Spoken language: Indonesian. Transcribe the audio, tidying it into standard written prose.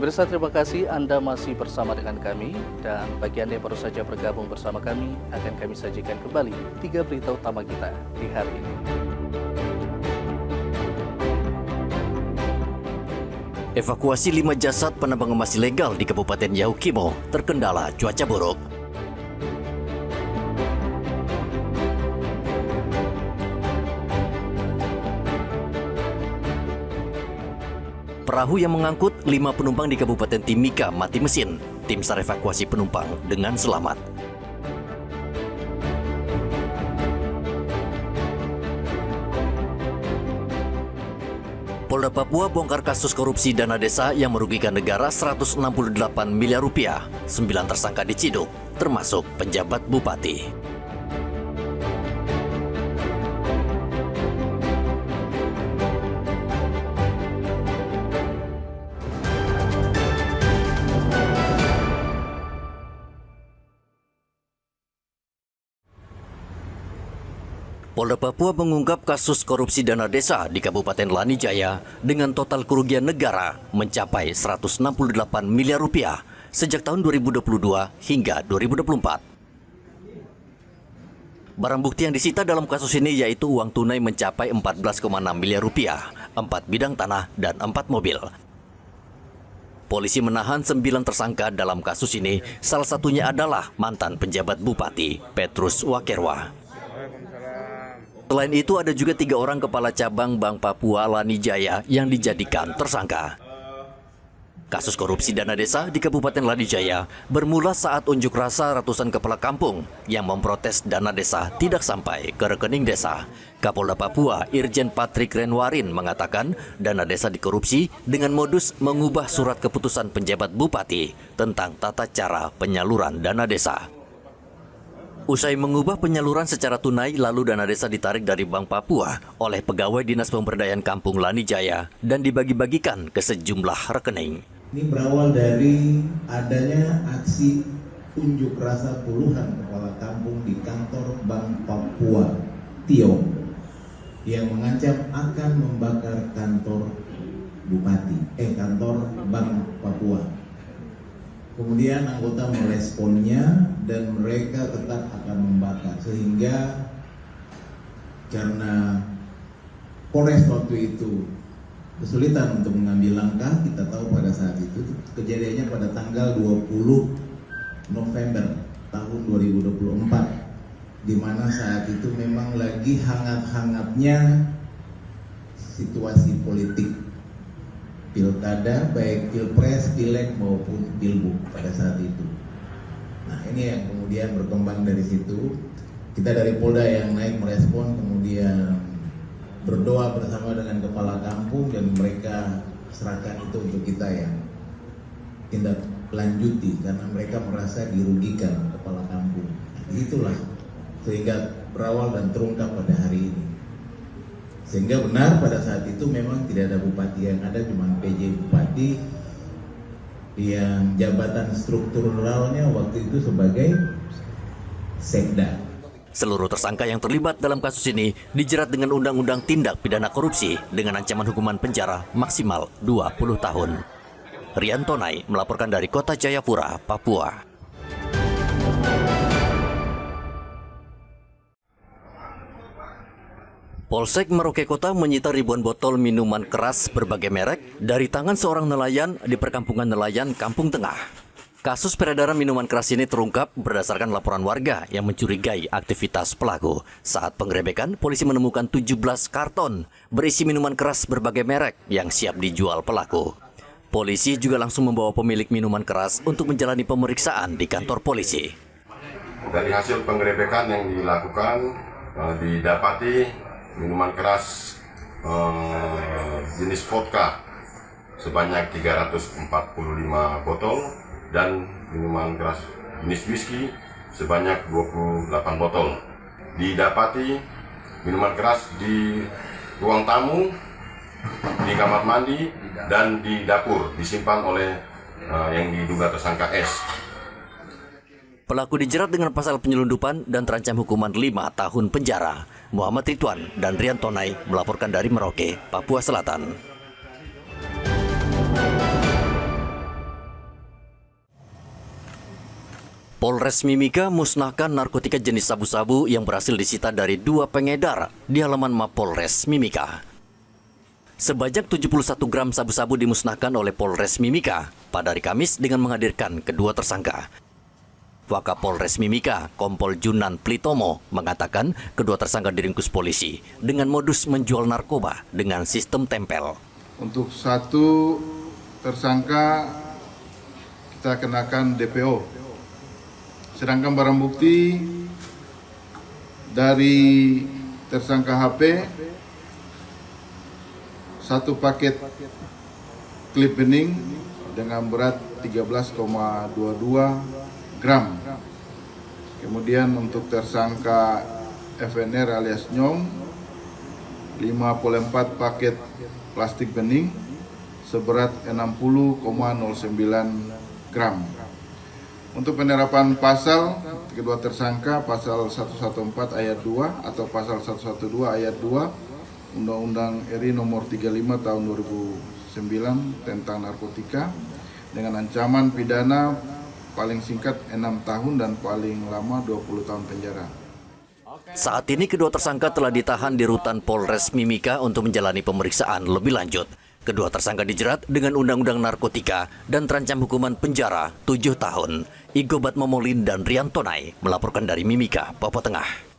Pemirsa, terima kasih Anda masih bersama dengan kami, dan bagi Anda yang baru saja bergabung bersama kami, akan kami sajikan kembali 3 berita utama kita di hari ini. Evakuasi 5 jasad penambang emas ilegal di Kabupaten Yahukimo terkendala cuaca buruk. Perahu yang mengangkut 5 penumpang di Kabupaten Timika mati mesin. Tim SAR evakuasi penumpang dengan selamat. Polda Papua bongkar kasus korupsi dana desa yang merugikan negara 168 miliar rupiah. 9 tersangka diciduk, termasuk penjabat bupati. Polda Papua mengungkap kasus korupsi dana desa di Kabupaten Lanijaya dengan total kerugian negara mencapai 168 miliar rupiah sejak tahun 2022 hingga 2024. Barang bukti yang disita dalam kasus ini yaitu uang tunai mencapai 14,6 miliar rupiah, 4 bidang tanah, dan 4 mobil. Polisi menahan 9 tersangka dalam kasus ini, salah satunya adalah mantan penjabat bupati, Petrus Wakerwa. Selain itu, ada juga 3 orang kepala cabang Bank Papua Lanijaya yang dijadikan tersangka. Kasus korupsi dana desa di Kabupaten Lanijaya bermula saat unjuk rasa ratusan kepala kampung yang memprotes dana desa tidak sampai ke rekening desa. Kapolda Papua, Irjen Patrick Renwarin, mengatakan dana desa dikorupsi dengan modus mengubah surat keputusan penjabat bupati tentang tata cara penyaluran dana desa. Usai mengubah penyaluran secara tunai, lalu dana desa ditarik dari Bank Papua oleh pegawai Dinas Pemberdayaan Kampung Lanijaya dan dibagi-bagikan ke sejumlah rekening. Ini berawal dari adanya aksi unjuk rasa puluhan kepala kampung di kantor Bank Papua Tiong yang mengancam akan membakar kantor kantor Bank Papua. Kemudian anggota meresponnya dan mereka tetap akan membakar, sehingga karena Polres waktu itu kesulitan untuk mengambil langkah. Kita tahu pada saat itu kejadiannya pada tanggal 20 November tahun 2024, di mana saat itu memang lagi hangat-hangatnya situasi politik pilkada, baik pilpres, pileg maupun pilbuk pada saat itu. Nah, ini yang kemudian berkembang dari situ. Kita dari Polda yang naik merespon, kemudian berdoa bersama dengan kepala kampung, dan mereka serahkan itu untuk kita yang tindak lanjuti karena mereka merasa dirugikan kepala kampung. Itulah sehingga berawal dan terungkap pada hari ini. Sehingga benar pada saat itu memang tidak ada bupati, yang ada cuma PJ Bupati yang jabatan strukturalnya waktu itu sebagai Sekda. Seluruh tersangka yang terlibat dalam kasus ini dijerat dengan Undang-Undang Tindak Pidana Korupsi dengan ancaman hukuman penjara maksimal 20 tahun. Rian Tonai melaporkan dari Kota Jayapura, Papua. Polsek Merauke Kota menyita ribuan botol minuman keras berbagai merek dari tangan seorang nelayan di perkampungan nelayan Kampung Tengah. Kasus peredaran minuman keras ini terungkap berdasarkan laporan warga yang mencurigai aktivitas pelaku. Saat penggerebekan, polisi menemukan 17 karton berisi minuman keras berbagai merek yang siap dijual pelaku. Polisi juga langsung membawa pemilik minuman keras untuk menjalani pemeriksaan di kantor polisi. Dari hasil penggerebekan yang dilakukan, didapati minuman keras jenis vodka sebanyak 345 botol dan minuman keras jenis whisky sebanyak 28 botol. Didapati minuman keras di ruang tamu, di kamar mandi, dan di dapur disimpan oleh yang diduga tersangka S. Pelaku dijerat dengan pasal penyelundupan dan terancam hukuman 5 tahun penjara. Muhammad Ridwan dan Rian Tonai melaporkan dari Merauke, Papua Selatan. Polres Mimika musnahkan narkotika jenis sabu-sabu yang berhasil disita dari 2 pengedar di halaman Mapolres Mimika. Sebanyak 71 gram sabu-sabu dimusnahkan oleh Polres Mimika pada hari Kamis dengan menghadirkan kedua tersangka. Wakapolres Mimika, Kompol Junan Plitomo, mengatakan kedua tersangka diringkus polisi dengan modus menjual narkoba dengan sistem tempel. Untuk satu tersangka kita kenakan DPO. Sedangkan barang bukti dari tersangka HP, 1 paket klip bening dengan berat 13,22 gram. Kemudian untuk tersangka FNR alias Nyong, 54 paket plastik bening seberat 60,09 gram. Untuk penerapan pasal kedua tersangka, pasal 114 ayat 2 atau pasal 112 ayat 2 Undang-Undang RI nomor 35 tahun 2009 tentang narkotika dengan ancaman pidana paling singkat 6 tahun dan paling lama 20 tahun penjara. Saat ini kedua tersangka telah ditahan di rutan Polres Mimika untuk menjalani pemeriksaan lebih lanjut. Kedua tersangka dijerat dengan Undang-Undang Narkotika dan terancam hukuman penjara 7 tahun. Igo Batmomolin dan Rian Tonai melaporkan dari Mimika, Papua Tengah.